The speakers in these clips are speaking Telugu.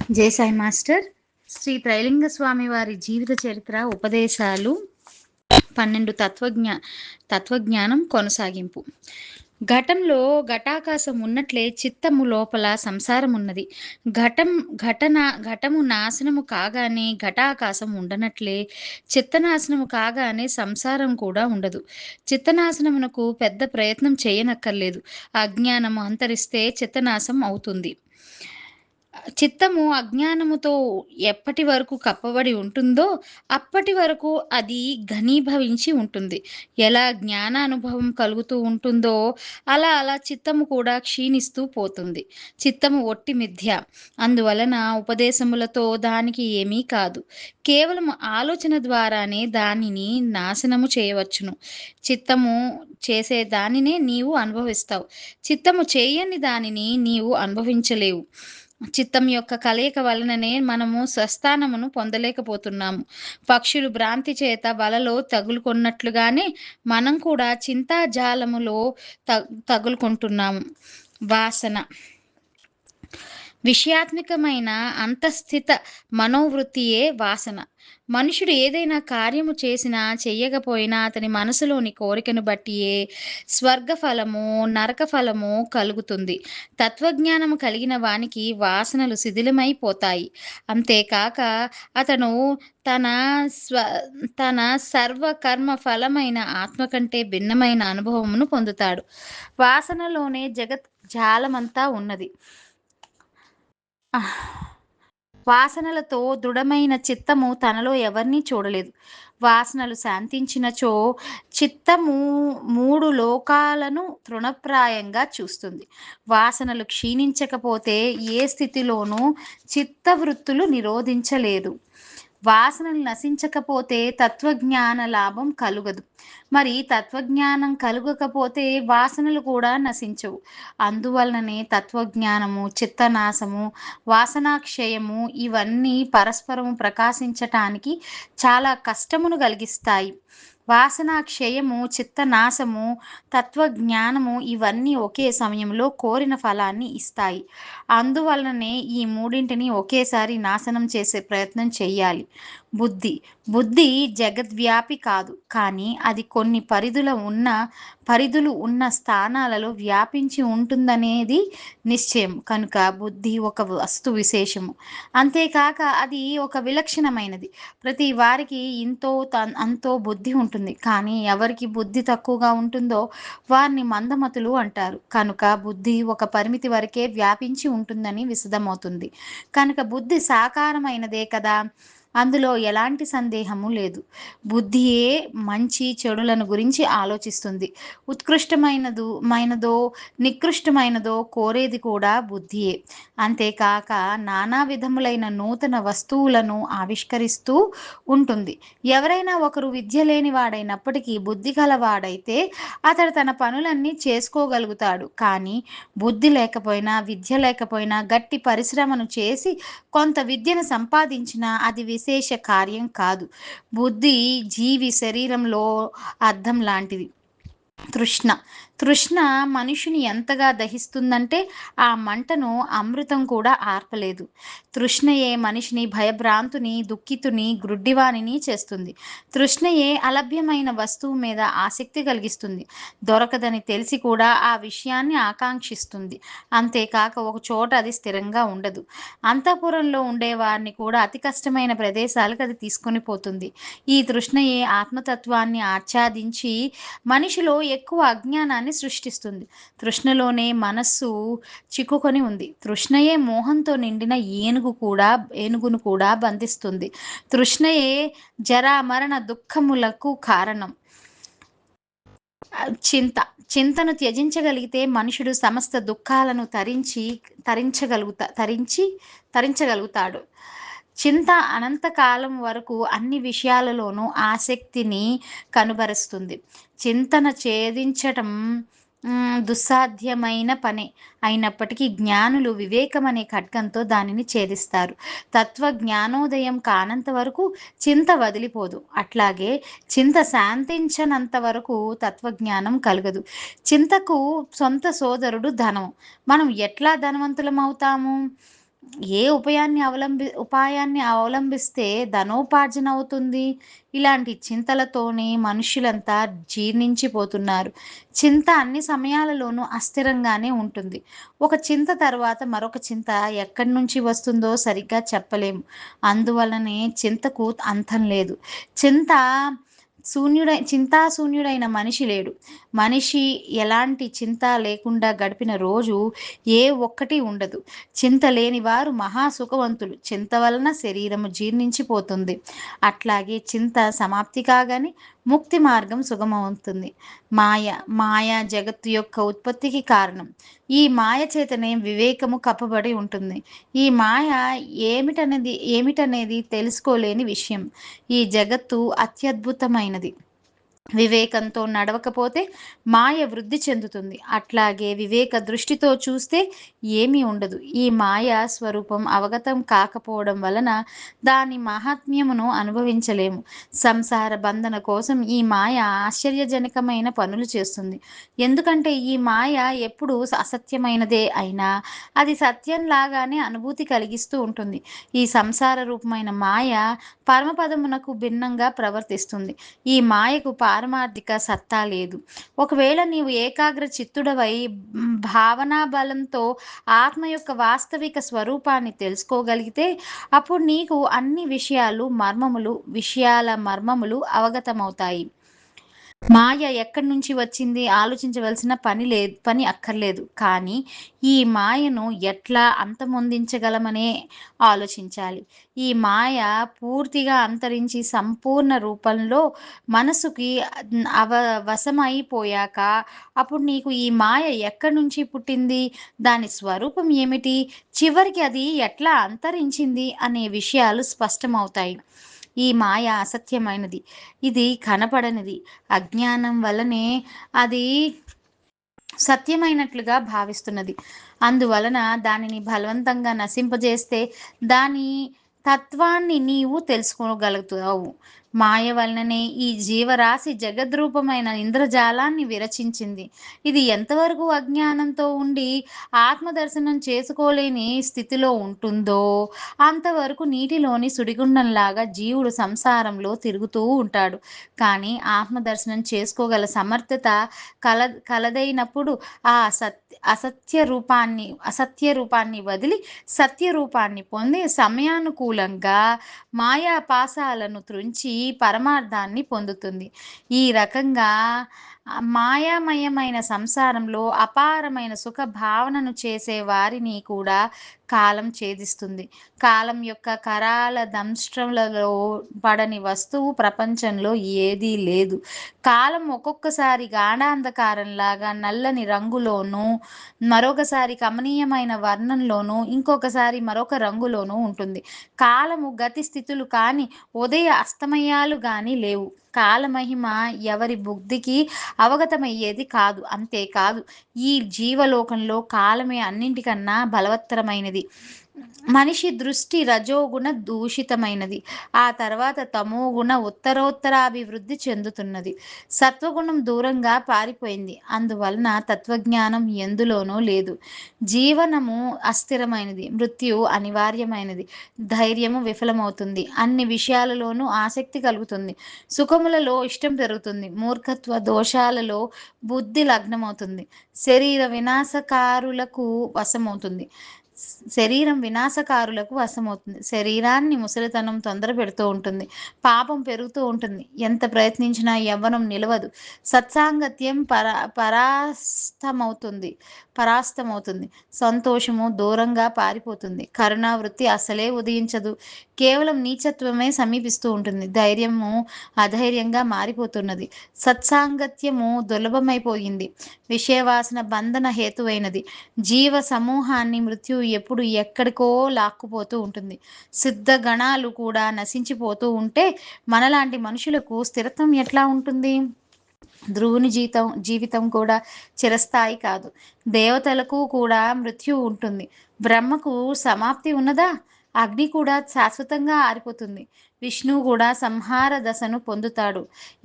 జై సాయి మాస్టర్. శ్రీ త్రైలింగ స్వామి వారి జీవిత చరిత్ర ఉపదేశాలు 12 తత్వజ్ఞానం కొనసాగింపు. ఘటంలో ఘటాకాశం ఉన్నట్లే చిత్తము లోపల సంసారం ఉన్నది. ఘటము నాశనము కాగానే ఘటాకాశం ఉండనట్లే చిత్తనాశనము కాగానే సంసారం కూడా ఉండదు. చిత్తనాశనమునకు పెద్ద ప్రయత్నం చేయనక్కర్లేదు. అజ్ఞానము అంతరిస్తే చిత్తనాశం అవుతుంది. చిత్తము అజ్ఞానముతో ఎప్పటి వరకు కప్పబడి ఉంటుందో అప్పటి వరకు అది ఘనీభవించి ఉంటుంది. ఎలా జ్ఞానానుభవం కలుగుతూ ఉంటుందో అలా చిత్తము కూడా క్షీణిస్తూ పోతుంది. చిత్తము ఒట్టి మిథ్య. అందువలన ఉపదేశములతో దానికి ఏమీ కాదు. కేవలం ఆలోచన ద్వారానే దానిని నాశనము చేయవచ్చును. చిత్తము చేసే దానినే నీవు అనుభవిస్తావు. చిత్తము చేయని దానిని నీవు అనుభవించలేవు. చిత్తం యొక్క కలయిక వలననే మనము స్వస్థానమును పొందలేకపోతున్నాము. పక్షులు భ్రాంతి చేత వలలో తగులుకొన్నట్లుగానే మనం కూడా చింతాజాలములో తగులుకుంటున్నాము. వాసన విషయాత్మకమైన అంతస్థిత మనోవృత్తియే వాసన. మనుషుడు ఏదైనా కార్యము చేసినా చెయ్యకపోయినా అతని మనసులోని కోరికను బట్టియే స్వర్గఫలము నరకఫలము కలుగుతుంది. తత్వజ్ఞానము కలిగిన వానికి వాసనలు శిథిలమైపోతాయి. అంతేకాక అతను తన సర్వకర్మ ఫలమైన ఆత్మ కంటే భిన్నమైన అనుభవమును పొందుతాడు. వాసనలోనే జగత్ జాలమంతా ఉన్నది. వాసనలతో దృఢమైన చిత్తము తనలో ఎవరినీ చూడలేదు. వాసనలు శాంతించినచో చిత్తము 3 లోకాలను తృణప్రాయంగా చూస్తుంది. వాసనలు క్షీణించకపోతే ఏ స్థితిలోనూ చిత్తవృత్తులు నిరోధించలేదు. వాసనలు నశించకపోతే తత్వజ్ఞాన లాభం కలుగదు. మరి తత్వజ్ఞానం కలుగకపోతే వాసనలు కూడా నశించవు. అందువలననే తత్వజ్ఞానము, చిత్తనాశము, వాసనాక్షయము ఇవన్నీ పరస్పరము ప్రకాశించటానికి చాలా కష్టమును కలిగిస్తాయి. వాసనాక్షయము, చిత్తనాశము, తత్వజ్ఞానము ఇవన్నీ ఒకే సమయంలో కోరిన ఫలాన్ని ఇస్తాయి. అందువలననే ఈ మూడింటిని ఒకేసారి నాశనం చేసే ప్రయత్నం చెయ్యాలి. బుద్ధి జగద్వ్యాపి కాదు, కానీ అది కొన్ని పరిధులు ఉన్న స్థానాలలో వ్యాపించి ఉంటుందనేది నిశ్చయం. కనుక బుద్ధి ఒక వస్తు విశేషము. అంతేకాక అది ఒక విలక్షణమైనది. ప్రతి వారికి అంతో బుద్ధి ఉంటుంది. కానీ ఎవరికి బుద్ధి తక్కువగా ఉంటుందో వారిని మందమతులు అంటారు. కనుక బుద్ధి ఒక పరిమితి వరకే వ్యాపించి ఉంటుందని విశదమవుతుంది. కనుక బుద్ధి సాకారమైనదే కదా, అందులో ఎలాంటి సందేహము లేదు. బుద్ధియే మంచి చెడులను గురించి ఆలోచిస్తుంది. ఉత్కృష్టమైనదో నికృష్టమైనదో కోరేది కూడా బుద్ధియే. అంతేకాక నానా విధములైన నూతన వస్తువులను ఆవిష్కరిస్తూ ఉంటుంది. ఎవరైనా ఒకరు విద్య లేని వాడైనప్పటికీ బుద్ధి గలవాడైతే అతడు తన పనులన్నీ చేసుకోగలుగుతాడు. కానీ బుద్ధి లేకపోయినా విద్య లేకపోయినా గట్టి పరిశ్రమను చేసి కొంత విద్యను సంపాదించినా అది విశేష కార్యం కాదు. బుద్ధి జీవి శరీరంలో అద్దం లాంటిది. తృష్ణ మనుషుని ఎంతగా దహిస్తుందంటే ఆ మంటను అమృతం కూడా ఆర్పలేదు. తృష్ణయే మనిషిని భయభ్రాంతుని, దుఃఖితుని, గ్రుడ్డివానిని చేస్తుంది. తృష్ణయే అలభ్యమైన వస్తువు మీద ఆసక్తి కలిగిస్తుంది. దొరకదని తెలిసి కూడా ఆ విషయాన్ని ఆకాంక్షిస్తుంది. అంతేకాక ఒక చోట అది స్థిరంగా ఉండదు. అంతఃపురంలో ఉండేవారిని కూడా అతి కష్టమైన ప్రదేశాలకు అది తీసుకొని పోతుంది. ఈ తృష్ణయే ఆత్మతత్వాన్ని ఆచ్ఛాదించి మనిషిలో ఎక్కువ అజ్ఞానాన్ని సృష్టిస్తుంది. తృష్ణలోనే మనస్సు చిక్కుకొని ఉంది. తృష్ణయే మోహంతో నిండిన ఏనుగును కూడా బంధిస్తుంది. తృష్ణయే జరా మరణ దుఃఖములకు కారణం. చింతను త్యజించగలిగితే మనుషుడు సమస్త దుఃఖాలను తరించగలుగుతాడు. చింత అనంతకాలం వరకు అన్ని విషయాలలోనూ ఆసక్తిని కనుబరుస్తుంది. చింతన ఛేదించటం దుస్సాధ్యమైన పనే అయినప్పటికీ జ్ఞానులు వివేకమనే ఖడ్గంతో దానిని ఛేదిస్తారు. తత్వ జ్ఞానోదయం కానంత వరకు చింత వదిలిపోదు. అట్లాగే చింత శాంతించనంత వరకు తత్వజ్ఞానం కలగదు. చింతకు సొంత సోదరుడు ధనం. మనం ఎట్లా ధనవంతులం అవుతాము? ఉపాయాన్ని అవలంబిస్తే ధనోపార్జన అవుతుంది? ఇలాంటి చింతలతోనే మనుష్యులంతా జీర్ణించిపోతున్నారు. చింత అన్ని సమయాలలోనూ అస్థిరంగానే ఉంటుంది. ఒక చింత తర్వాత మరొక చింత ఎక్కడి నుంచి వస్తుందో సరిగ్గా చెప్పలేము. అందువలనే చింతకు అంతం లేదు. చింత చింతాశూన్యుడైన మనిషి లేడు. మనిషి ఎలాంటి చింత లేకుండా గడిపిన రోజు ఏ ఒక్కటి ఉండదు. చింత లేని వారు మహాసుఖవంతులు. చింత వలన శరీరము జీర్ణించిపోతుంది. అట్లాగే చింత సమాప్తి కాగానే ముక్తి మార్గం సుగమవుతుంది. మాయ, మాయ జగత్తు యొక్క ఉత్పత్తికి కారణం. ఈ మాయ చేతనే వివేకము కప్పబడి ఉంటుంది. ఈ మాయ ఏమిటనేది తెలుసుకోలేని విషయం. ఈ జగత్తు అత్యద్భుతమైనది. వివేకంతో నడవకపోతే మాయ వృద్ధి చెందుతుంది. అట్లాగే వివేక దృష్టితో చూస్తే ఏమీ ఉండదు. ఈ మాయ స్వరూపం అవగతం కాకపోవడం వలన దాని మహాత్మ్యమును అనుభవించలేము. సంసార బంధన కోసం ఈ మాయ ఆశ్చర్యజనకమైన పనులు చేస్తుంది. ఎందుకంటే ఈ మాయ ఎప్పుడూ అసత్యమైనదే అయినా అది సత్యంలాగానే అనుభూతి కలిగిస్తూ ఉంటుంది. ఈ సంసార రూపమైన మాయ పరమపదమునకు భిన్నంగా ప్రవర్తిస్తుంది. ఈ మాయకు పారమార్థిక సత్తా లేదు. ఒకవేళ నీవు ఏకాగ్ర చిత్తుడవై భావనా బలంతో ఆత్మ యొక్క వాస్తవిక స్వరూపాన్ని తెలుసుకోగలిగితే అప్పుడు నీకు అన్ని విషయాల మర్మములు అవగతమవుతాయి. మాయ ఎక్కడి నుంచి వచ్చింది ఆలోచించవలసిన పని అక్కర్లేదు. కానీ ఈ మాయను ఎట్లా అంతమొందించగలమనే ఆలోచించాలి. ఈ మాయ పూర్తిగా అంతరించి సంపూర్ణ రూపంలో మనసుకి వశమైపోయాక అప్పుడు నీకు ఈ మాయ ఎక్కడి నుంచి పుట్టింది, దాని స్వరూపం ఏమిటి, చివరికి అది ఎట్లా అంతరించింది అనే విషయాలు స్పష్టమవుతాయి. ఈ మాయ అసత్యమైనది. ఇది కనపడనిది. అజ్ఞానం వలనే అది సత్యమైనట్లుగా భావిస్తున్నది. అందువలన దానిని బలవంతంగా నశింపజేస్తే దాని తత్వాన్ని నీవు తెలుసుకోగలుగుతావు. మాయ వలననే ఈ జీవరాశి జగద్రూపమైన ఇంద్రజాలాన్ని విరచించింది. ఇది ఎంతవరకు అజ్ఞానంతో ఉండి ఆత్మదర్శనం చేసుకోలేని స్థితిలో ఉంటుందో అంతవరకు నీటిలోని సుడిగుండంలాగా జీవుడు సంసారంలో తిరుగుతూ ఉంటాడు. కానీ ఆత్మదర్శనం చేసుకోగల సమర్థత కలదైనప్పుడు ఆ అసత్య రూపాన్ని వదిలి సత్య రూపాన్ని పొంది సమయానుకూలంగా మాయాపాశాలను త్రుంచి పరమార్థాన్ని పొందుతుంది. ఈ రకంగా మాయామయమైన సంసారంలో అపారమైన సుఖ భావనను చేసే వారిని కూడా కాలం ఛేదిస్తుంది. కాలం యొక్క కరాల దంష్ట్రములలో పడని వస్తువు ప్రపంచంలో ఏదీ లేదు. కాలం ఒక్కొక్కసారి గాఢాంధకారంలాగా నల్లని రంగులోనూ, మరొకసారి కమనీయమైన వర్ణంలోనూ, ఇంకొకసారి మరొక రంగులోనూ ఉంటుంది. కాలము గతి స్థితులు కాని ఉదయ అస్తమయాలు గాని లేవు. కాలమహిమ ఎవరి బుద్ధికి అవగతమయ్యేది కాదు. అంతేకాదు ఈ జీవలోకంలో కాలమే అన్నింటికన్నా బలవత్తరమైనది. మనిషి దృష్టి రజోగుణ దూషితమైనది. ఆ తర్వాత తమోగుణ ఉత్తరోత్తరాభివృద్ధి చెందుతున్నది. సత్వగుణం దూరంగా పారిపోయింది. అందువలన తత్వజ్ఞానం ఎందులోనూ లేదు. జీవనము అస్థిరమైనది. మృత్యువు అనివార్యమైనది. ధైర్యము విఫలమవుతుంది. అన్ని విషయాలలోనూ ఆసక్తి కలుగుతుంది. సుఖములలో ఇష్టం పెరుగుతుంది. మూర్ఖత్వ దోషాలలో బుద్ధి లగ్నమవుతుంది. శరీరం వినాశకారులకు వశమవుతుంది. శరీరాన్ని ముసలితనం తొందర పెడుతూ ఉంటుంది. పాపం పెరుగుతూ ఉంటుంది. ఎంత ప్రయత్నించినా యవ్వనం నిలవదు. సత్సాంగత్యం పరాస్తమవుతుంది. సంతోషము దూరంగా పారిపోతుంది. కరుణావృత్తి అసలే ఉదయించదు. కేవలం నీచత్వమే సమీపిస్తూ ఉంటుంది. ధైర్యము అధైర్యంగా మారిపోతున్నది. సత్సాంగత్యము దుర్లభమైపోయింది. విషయవాసన బంధన హేతువైనది. జీవ సమూహాన్ని మృత్యువు ఎప్పుడు ఎక్కడికో లాక్కుపోతూ ఉంటుంది. సిద్ధ గణాలు కూడా నశించిపోతూ ఉంటే మనలాంటి మనుషులకు స్థిరత్వం ఎట్లా ఉంటుంది? ధ్రువుని జీవితం కూడా చిరస్థాయి కాదు. దేవతలకు కూడా మృత్యువు ఉంటుంది. బ్రహ్మకు సమాప్తి ఉన్నదా? అగ్ని కూడా శాశ్వతంగా ఆరిపోతుంది. విష్ణువు కూడా సంహార దశను పొందుతాడు.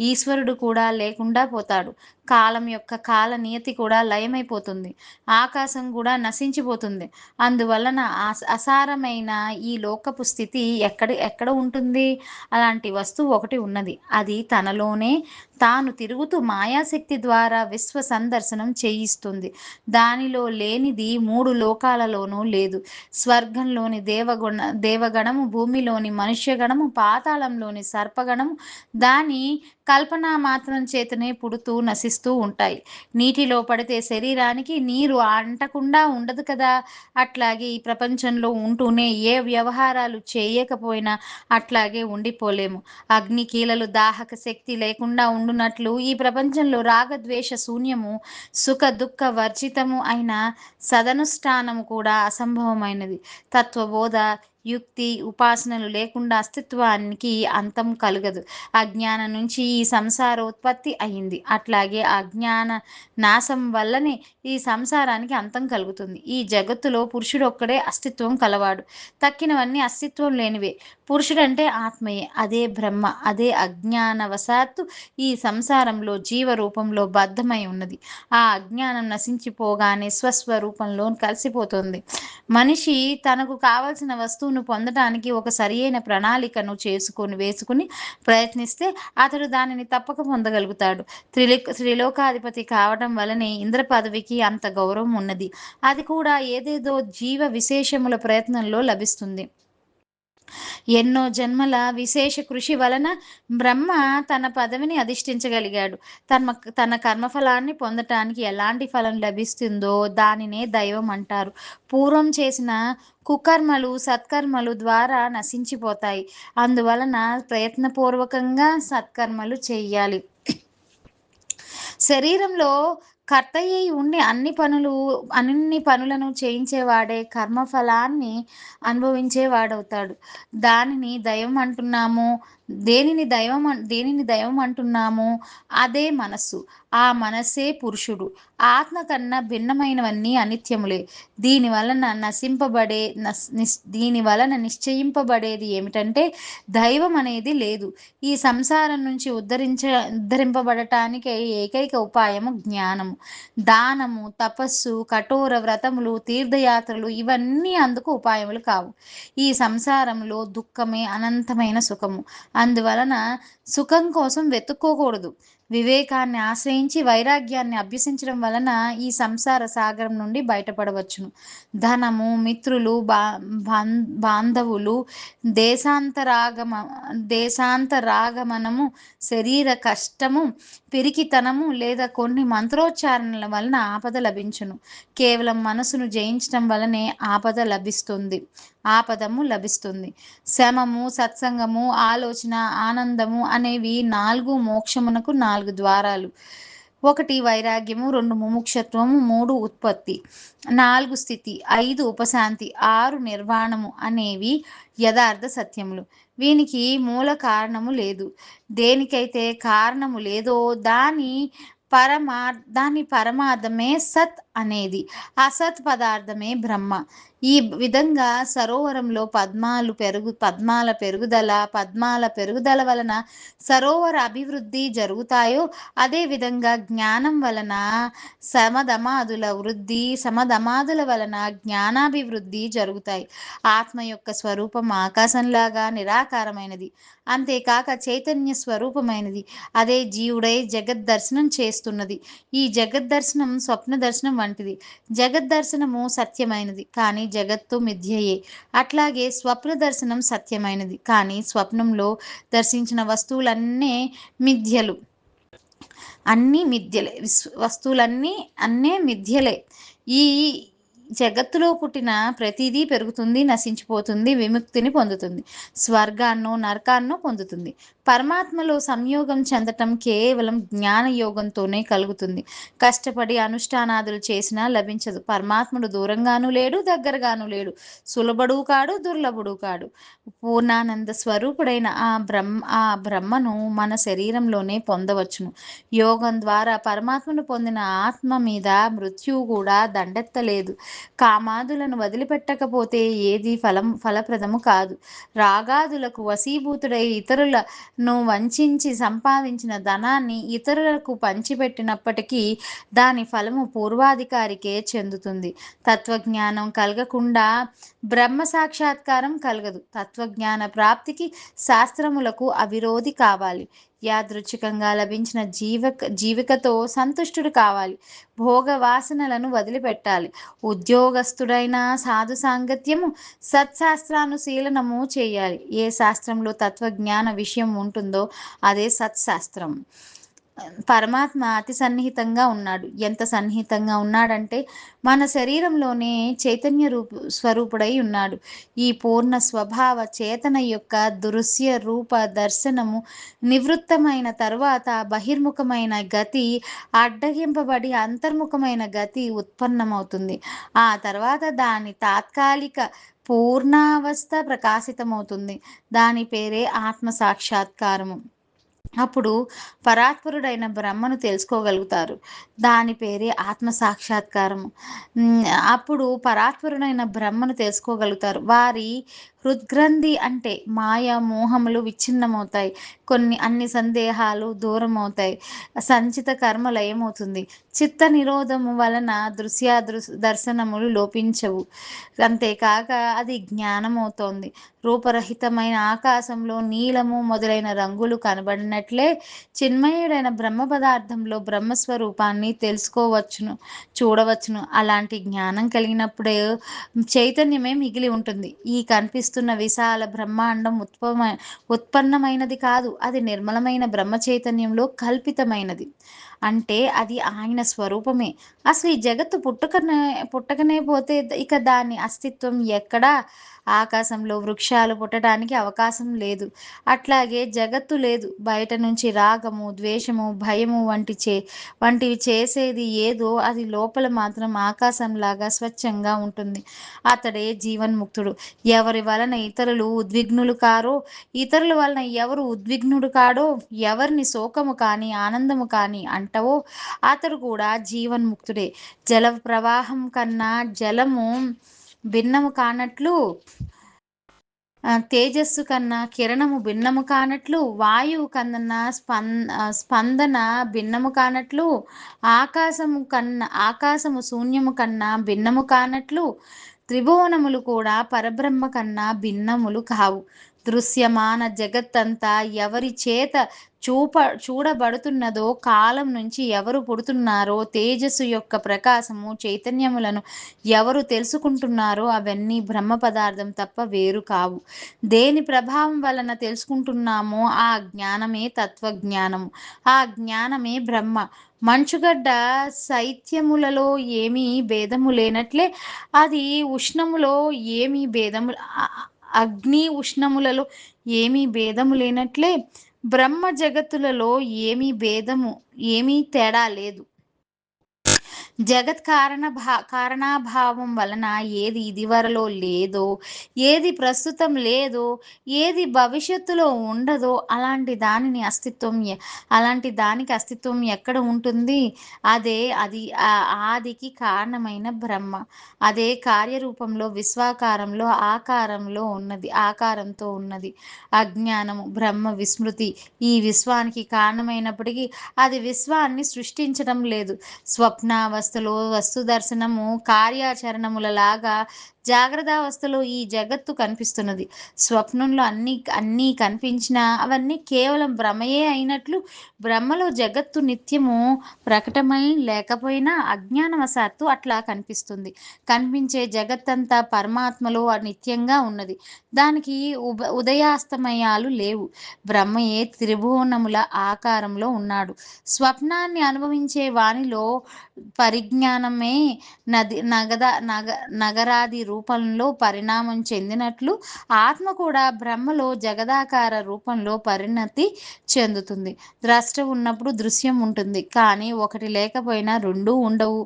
ఈశ్వరుడు కూడా లేకుండా పోతాడు. కాలం యొక్క కాల నియతి కూడా లయమైపోతుంది. ఆకాశం కూడా నశించిపోతుంది. అందువలన అసారమైన ఈ లోకపు స్థితి ఎక్కడ ఉంటుంది? అలాంటి వస్తువు ఒకటి ఉన్నది. అది తనలోనే తాను తిరుగుతూ మాయాశక్తి ద్వారా విశ్వ సందర్శనం చేయిస్తుంది. దానిలో లేనిది 3 లోకాలలోనూ లేదు. స్వర్గంలోని దేవగణము, భూమిలోని మనుష్యగణము, పాతాళంలోని సర్పగణము దాని కల్పనా మాత్రం చేతనే పుడుతూ నశిస్తూ ఉంటాయి. నీటిలో పడితే శరీరానికి నీరు అంటకుండా ఉండదు కదా! అట్లాగే ఈ ప్రపంచంలో ఉంటూనే ఏ వ్యవహారాలు చేయకపోయినా అట్లాగే ఉండిపోలేము. అగ్ని కీలలు దాహక శక్తి లేకుండా ఉండునట్లు ఈ ప్రపంచంలో రాగద్వేష శూన్యము, సుఖ దుఃఖ వర్జితము అయిన సదనుష్ఠానము కూడా అసంభవమైనది. తత్వబోధ, యుక్తి, ఉపాసనలు లేకుండా అస్తిత్వానికి అంతం కలుగదు. అజ్ఞానం నుంచి ఈ సంసారోత్పత్తి అయింది. అట్లాగే అజ్ఞాన నాశం వల్లనే ఈ సంసారానికి అంతం కలుగుతుంది. ఈ జగత్తులో పురుషుడొక్కడే అస్తిత్వం కలవాడు. తక్కినవన్నీ అస్తిత్వం లేనివే. పురుషుడంటే ఆత్మయే. అదే బ్రహ్మ. అదే అజ్ఞానవశాత్తు ఈ సంసారంలో జీవరూపంలో బద్ధమై ఉన్నది. ఆ అజ్ఞానం నశించిపోగానే స్వస్వరూపంలో కలిసిపోతుంది. మనిషి తనకు కావలసిన వస్తువును పొందటానికి ఒక సరియైన ప్రణాళికను వేసుకుని ప్రయత్నిస్తే అతడు దానిని తప్పక పొందగలుగుతాడు. త్రిలోకాధిపతి కావడం వలనే ఇంద్ర పదవికి అంత గౌరవం ఉన్నది. అది కూడా ఏదేదో జీవ విశేషముల ప్రయత్నంలో లభిస్తుంది. ఎన్నో జన్మల విశేష కృషి వలన బ్రహ్మ తన పదవిని అధిష్ఠించగలిగాడు. తన కర్మఫలాన్ని పొందటానికి ఎలాంటి ఫలం లభిస్తుందో దానినే దైవం అంటారు. పూర్వం చేసిన కుకర్మలు సత్కర్మలు ద్వారా నశించిపోతాయి. అందువలన ప్రయత్నపూర్వకంగా సత్కర్మలు చెయ్యాలి. శరీరంలో కర్తయ్యై ఉండి అన్ని పనులను చేయించేవాడే కర్మఫలాన్ని అనుభవించేవాడవుతాడు. దేనిని దైవం అంటున్నామో అదే మనస్సు. ఆ మనస్సే పురుషుడు. ఆత్మ కన్నా భిన్నమైనవన్నీ అనిత్యములే. దీని వలన నిశ్చయింపబడేది ఏమిటంటే దైవం అనేది లేదు. ఈ సంసారం నుంచి ఉద్ధరింపబడటానికి ఏకైక ఉపాయము జ్ఞానము. దానము, తపస్సు, కఠోర వ్రతములు, తీర్థయాత్రలు ఇవన్నీ అందుకు ఉపాయములు కావు. ఈ సంసారంలో దుఃఖమే అనంతమైన సుఖము. అందువలన సుఖం కోసం వెతుక్కోకూడదు. వివేకాన్ని ఆశ్రయించి వైరాగ్యాన్ని అభ్యసించడం వలన ఈ సంసార సాగరం నుండి బయటపడవచ్చును. ధనము, మిత్రులు, బాంధవులు, దేశాంతరాగమనము, శరీర కష్టము, పిరికితనము లేదా కొన్ని మంత్రోచ్చారణల వలన ఆపద లభించును. కేవలం మనసును జయించడం వలనే ఆపదము లభిస్తుంది. శమము, సత్సంగము, ఆలోచన, ఆనందము అనేవి 4 మోక్షమునకు 4 ద్వారాలు. 1 వైరాగ్యము, 2 ముముక్షత్వము, 3 ఉత్పత్తి, 4 స్థితి, 5 ఉపశాంతి, 6 నిర్వాణము అనేవి యథార్థ సత్యములు. వీనికి మూల కారణము లేదు. దేనికైతే కారణము లేదో దాని పరమార్థమే సత్ అనేది. అసత్ పదార్థమే బ్రహ్మ. ఈ విధంగా సరోవరంలో పద్మాల పెరుగుదల వలన సరోవర అభివృద్ధి జరుగుతాయో అదే విధంగా జ్ఞానం వలన సమధమాదుల వలన జ్ఞానాభివృద్ధి జరుగుతాయి. ఆత్మ యొక్క స్వరూపం ఆకాశంలాగా నిరాకారమైనది. అంతేకాక చైతన్య స్వరూపమైనది. అదే జీవుడై జగద్దర్శనం చేస్తున్నది. ఈ జగద్దర్శనం స్వప్న దర్శనం వంటిది. జగద్దర్శనము సత్యమైనది, కానీ జగత్తు మిథ్యయే. అట్లాగే స్వప్న దర్శనం సత్యమైనది, కానీ స్వప్నంలో దర్శించిన వస్తువులన్నీ మిథ్యలు. అన్నీ మిథ్యలే. ఈ జగత్తులో పుట్టిన ప్రతిదీ పెరుగుతుంది, నశించిపోతుంది, విముక్తిని పొందుతుంది, స్వర్గాన్నో నరకాన్నో పొందుతుంది. పరమాత్మలో సంయోగం చెందటం కేవలం జ్ఞానయోగంతోనే కలుగుతుంది. కష్టపడి అనుష్ఠానాదులు చేసినా లభించదు. పరమాత్ముడు దూరంగాను లేడు, దగ్గరగాను లేడు. సులభుడు కాడు, దుర్లభుడు కాడు. పూర్ణానంద స్వరూపుడైన ఆ బ్రహ్మను మన శరీరంలోనే పొందవచ్చును. యోగం ద్వారా పరమాత్మను పొందిన ఆత్మ మీద మృత్యువు కూడా దండెత్తలేదు. కామాదులను వదిలిపెట్టకపోతే ఏది ఫలప్రదము కాదు. రాగాదులకు వశీభూతుడై ఇతరులను వంచించి సంపాదించిన ధనాన్ని ఇతరులకు పంచిపెట్టినప్పటికీ దాని ఫలము పూర్వాధికారికే చెందుతుంది. తత్వజ్ఞానం కలగకుండా బ్రహ్మ సాక్షాత్కారం కలగదు. తత్వజ్ఞాన ప్రాప్తికి శాస్త్రములకు అవిరోధి కావాలి. యాదృచ్ఛికంగా లభించిన జీవికతో సంతుష్టుడు కావాలి. భోగ వాసనలను వదిలిపెట్టాలి. ఉద్యోగస్తుడైన సాధు సాంగత్యము, సత్శాస్త్రానుశీలనము చేయాలి. ఏ శాస్త్రంలో తత్వజ్ఞాన విషయం ఉంటుందో అదే సత్శాస్త్రం. పరమాత్మ అతి సన్నిహితంగా ఉన్నాడు. ఎంత సన్నిహితంగా ఉన్నాడంటే మన శరీరంలోనే చైతన్య స్వరూపుడై ఉన్నాడు. ఈ పూర్ణ స్వభావ చేతన యొక్క దృశ్య రూప దర్శనము నివృత్తమైన తరువాత బహిర్ముఖమైన గతి అడ్డగింపబడి అంతర్ముఖమైన గతి ఉత్పన్నమవుతుంది. ఆ తర్వాత దాని తాత్కాలిక పూర్ణావస్థ ప్రకాశితమవుతుంది. దాని పేరే ఆత్మ సాక్షాత్కారము. అప్పుడు పరాత్పరుడైన బ్రహ్మను తెలుసుకోగలుగుతారు. దాని పేరే ఆత్మ సాక్షాత్కారము. అప్పుడు పరాత్పరుడైన బ్రహ్మను తెలుసుకోగలుగుతారు. వారి హృద్గ్రంథి అంటే మాయ మోహములు విచ్ఛిన్నమవుతాయి. అన్ని సందేహాలు దూరం అవుతాయి. సంచిత కర్మ లయమవుతుంది. చిత్త నిరోధము వలన దర్శనములు లోపించవు. అంతేకాక అది జ్ఞానమవుతోంది. రూపరహితమైన ఆకాశంలో నీలము మొదలైన రంగులు కనబడినట్లే చిన్మయుడైన బ్రహ్మ పదార్థంలో బ్రహ్మస్వరూపాన్ని తెలుసుకోవచ్చును, చూడవచ్చును. అలాంటి జ్ఞానం కలిగినప్పుడే చైతన్యమే మిగిలి ఉంటుంది. ఈ కనిపిస్తున్న విశాల బ్రహ్మాండం ఉత్పన్నమైనది కాదు. అది నిర్మలమైన బ్రహ్మ చైతన్యంలో కల్పితమైనది. అంటే అది ఆయన స్వరూపమే. అసలు ఈ జగత్తు పుట్టకనే పోతే ఇక దాని అస్తిత్వం ఎక్కడా? ఆకాశంలో వృక్షాలు పుట్టడానికి అవకాశం లేదు. అట్లాగే జగత్తు లేదు. బయట నుంచి రాగము, ద్వేషము, భయము వంటివి చేసేది ఏదో అది లోపల మాత్రం ఆకాశంలాగా స్వచ్ఛంగా ఉంటుంది. అతడే జీవన్ముక్తుడు. ఎవరి వలన ఇతరులు ఉద్విగ్నులు కారో, ఇతరుల వలన ఎవరు ఉద్విగ్నుడు కాడో, ఎవరిని శోకము కానీ ఆనందము కానీ అంటవో అతడు కూడా జీవన్ముక్తుడే. జల ప్రవాహం కన్నా జలము భిన్నము కానట్లు, తేజస్సు కన్నా కిరణము భిన్నము కానట్లు, వాయువు కన్నా స్పందన భిన్నము కానట్లు, ఆకాశము శూన్యము కన్నా భిన్నము కానట్లు, త్రిభువనములు కూడా పరబ్రహ్మ కన్నా భిన్నములు కావు. దృశ్యమాన జగత్తంతా ఎవరి చేత చూడబడుతున్నదో, కాలం నుంచి ఎవరు పుడుతున్నారో, తేజస్సు యొక్క ప్రకాశము చైతన్యములను ఎవరు తెలుసుకుంటున్నారో అవన్నీ బ్రహ్మ పదార్థం తప్ప వేరు కావు. దేని ప్రభావం వలన తెలుసుకుంటున్నామో ఆ జ్ఞానమే తత్వజ్ఞానము. ఆ జ్ఞానమే బ్రహ్మ. మంచుగడ్డ శైత్యములలో ఏమీ భేదము లేనట్లే అది ఉష్ణములో ఏమీ భేదము అగ్ని ఉష్ణములలో ఏమీ భేదము లేనట్లే బ్రహ్మ జగత్తులలో ఏమీ తేడా లేదు. జగత్ కారణాభావం వలన ఏది ఇదివరలో లేదో, ఏది ప్రస్తుతం లేదో, ఏది భవిష్యత్తులో ఉండదో అలాంటి దానికి అస్తిత్వం ఎక్కడ ఉంటుంది? అది ఆదికి కారణమైన బ్రహ్మ. అదే కార్యరూపంలో విశ్వాకారంలో ఆకారంతో ఉన్నది. అజ్ఞానము బ్రహ్మ విస్మృతి ఈ విశ్వానికి కారణమైనప్పటికీ అది విశ్వాన్ని సృష్టించడం లేదు. స్వప్నావస్థలో వస్తు దర్శనము కార్యాచరణములలాగా జాగ్రత్తావస్థలో ఈ జగత్తు కనిపిస్తున్నది. స్వప్నంలో అన్నీ కనిపించినా అవన్నీ కేవలం భ్రమయే అయినట్లు బ్రహ్మలో జగత్తు నిత్యము ప్రకటమై లేకపోయినా అజ్ఞానవశాత్తు అట్లా కనిపిస్తుంది. కనిపించే జగత్తంతా పరమాత్మలో నిత్యంగా ఉన్నది. దానికి ఉదయాస్తమయాలు లేవు. బ్రహ్మయే త్రిభువనముల ఆకారంలో ఉన్నాడు. స్వప్నాన్ని అనుభవించే వానిలో పరిజ్ఞానమే నది నగద నగ నగరాది రూపంలో పరిణామం చెందినట్లు ఆత్మ కూడా బ్రహ్మలో జగదాకార రూపంలో పరిణతి చెందుతుంది. ద్రష్ట ఉన్నప్పుడు దృశ్యం ఉంటుంది. కానీ ఒకటి లేకపోయినా రెండూ ఉండవు.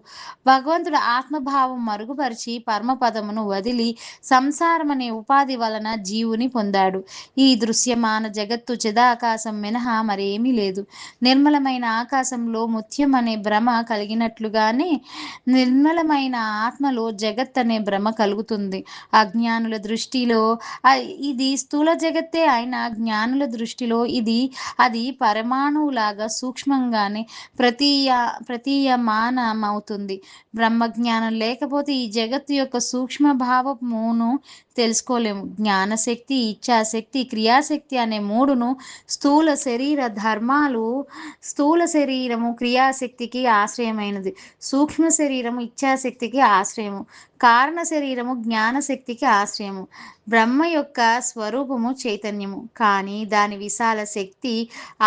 భగవంతుడు ఆత్మభావం మరుగుపరిచి పరమపదమును వదిలి సంసారమనే ఉపాధి వలన జీవుని పొందాడు. ఈ దృశ్యమాన జగత్తు చిదాకాశం మినహా మరేమీ లేదు. నిర్మలమైన ఆకాశంలో ముత్యం అనే భ్రమ కలిగినట్లుగానే నిర్మలమైన ఆత్మలో జగత్ అనే భ్రమ కలుగుతుంది. అజ్ఞానుల దృష్టిలో ఇది స్థూల జగత్తే అయినా జ్ఞానుల దృష్టిలో అది పరమాణువులాగా సూక్ష్మంగానే ప్రతీయమానమవుతుంది. బ్రహ్మజ్ఞానం లేకపోతే ఈ జగత్తు యొక్క సూక్ష్మ భావమును తెలుసుకోలేము. జ్ఞానశక్తి, ఇచ్ఛాశక్తి, క్రియాశక్తి అనే మూడును స్థూల శరీరము క్రియాశక్తికి ఆశ్రయమైనది. సూక్ష్మ శరీరము ఇచ్ఛాశక్తికి ఆశ్రయము. కారణ శరీరము జ్ఞానశక్తికి ఆశ్రయము. బ్రహ్మ యొక్క స్వరూపము చైతన్యము. కానీ దాని విశాల శక్తి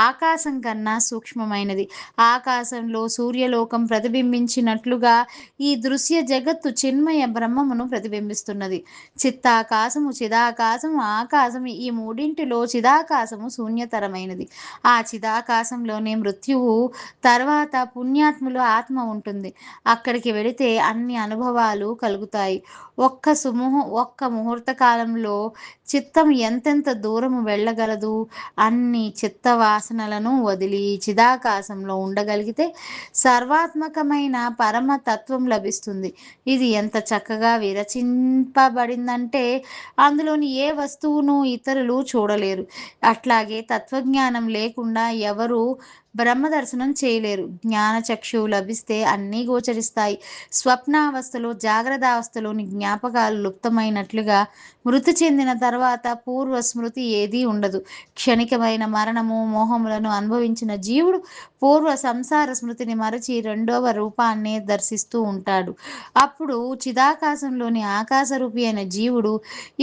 ఆకాశం కన్నా సూక్ష్మమైనది. ఆకాశంలో సూర్యలోకం ప్రతిబింబించినట్లుగా ఈ దృశ్య జగత్తు చిన్మయ బ్రహ్మమును ప్రతిబింబిస్తున్నది. చిత్తాకాశము, చిదాకాశము, ఆకాశము ఈ మూడింటిలో చిదాకాశము శూన్యతరమైనది. ఆ చిదాకాశంలోనే మృత్యువు తర్వాత పుణ్యాత్ముల ఆత్మ ఉంటుంది. అక్కడికి వెళితే అన్ని అనుభవాలు కలుగుతాయి. ఒక్క ముహూర్త కాలంలో చిత్తం ఎంతెంత దూరము వెళ్ళగలదు. అన్ని చిత్త వాసనలను వదిలి చిదాకాశంలో ఉండగలిగితే సర్వాత్మకమైన పరమ తత్వం లభిస్తుంది. ఇది ఎంత చక్కగా విరచింపబడిందంటే అందులోని ఏ వస్తువును ఇతరులు చూడలేరు. అట్లాగే తత్వజ్ఞానం లేకుండా ఎవరు బ్రహ్మదర్శనం చేయలేరు. జ్ఞానచక్షువు లభిస్తే అన్నీ గోచరిస్తాయి. స్వప్నావస్థలో జాగ్రత్తావస్థలోని జ్ఞాపకాలు లుప్తమైనట్లుగా మృతి చెందిన తర్వాత పూర్వ స్మృతి ఏదీ ఉండదు. క్షణికమైన మరణము, మోహములను అనుభవించిన జీవుడు పూర్వ సంసార స్మృతిని మరచి రెండవ రూపాన్ని దర్శిస్తూ ఉంటాడు. అప్పుడు చిదాకాశంలోని ఆకాశరూపి అయిన జీవుడు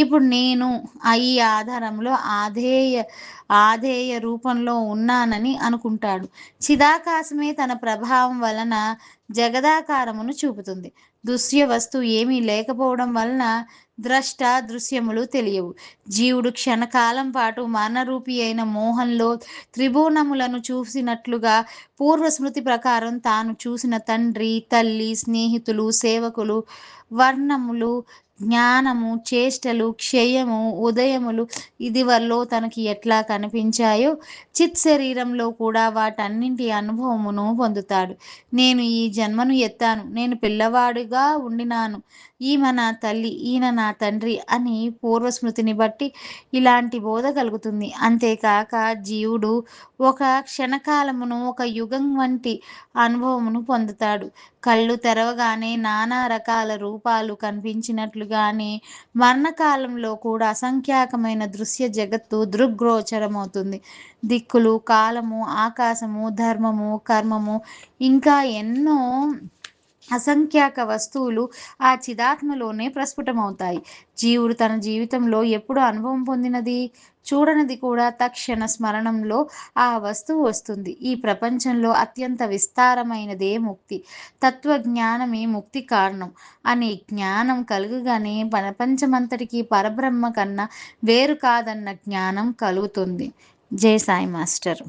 ఇప్పుడు నేను ఈ ఆధారంలో ఆధేయ రూపంలో ఉన్నానని అనుకుంటాడు. చిదాకాశమే తన ప్రభావం వలన జగదాకారమును చూపుతుంది. దృశ్య వస్తువు ఏమీ లేకపోవడం వలన ద్రష్ట దృశ్యములు తెలియవు. జీవుడు క్షణకాలం పాటు మరణరూపి అయిన మోహంలో త్రిభువనములను చూసినట్లుగా పూర్వస్మృతి ప్రకారం తాను చూసిన తండ్రి, తల్లి, స్నేహితులు, సేవకులు, వర్ణములు, జ్ఞానము, చేష్టలు, క్షయము, ఉదయములు ఇదివరలో తనకి ఎట్లా కనిపించాయో చిత్ శరీరంలో కూడా వాటన్నింటి అనుభవమును పొందుతాడు. నేను ఈ జన్మను ఎత్తాను, నేను పిల్లవాడిగా ఉండినాను, ఈమె నా తల్లి, ఈయన నా తండ్రి అని పూర్వస్మృతిని బట్టి ఇలాంటి బోధ కలుగుతుంది. అంతేకాక జీవుడు ఒక క్షణకాలమును ఒక యుగం వంటి అనుభవమును పొందుతాడు. కళ్ళు తెరవగానే నానా రకాల రూపాలు కనిపించినట్లుగానే మరణకాలంలో కూడా అసంఖ్యాకమైన దృశ్య జగత్తు దృగ్గోచరమవుతుంది. దిక్కులు, కాలము, ఆకాశము, ధర్మము, కర్మము ఇంకా ఎన్నో అసంఖ్యాక వస్తువులు ఆ చిదాత్మలోనే ప్రస్ఫుటమవుతాయి. జీవుడు తన జీవితంలో ఎప్పుడు అనుభవం పొందినది, చూడనిది కూడా తక్షణ స్మరణంలో ఆ వస్తువు వస్తుంది. ఈ ప్రపంచంలో అత్యంత విస్తారమైనదే ముక్తి. తత్వజ్ఞానమే ముక్తి కారణం అనే జ్ఞానం కలుగగానే ప్రపంచమంతటికీ పరబ్రహ్మ కన్నా వేరు కాదన్న జ్ఞానం కలుగుతుంది. జై సాయి మాస్టర్.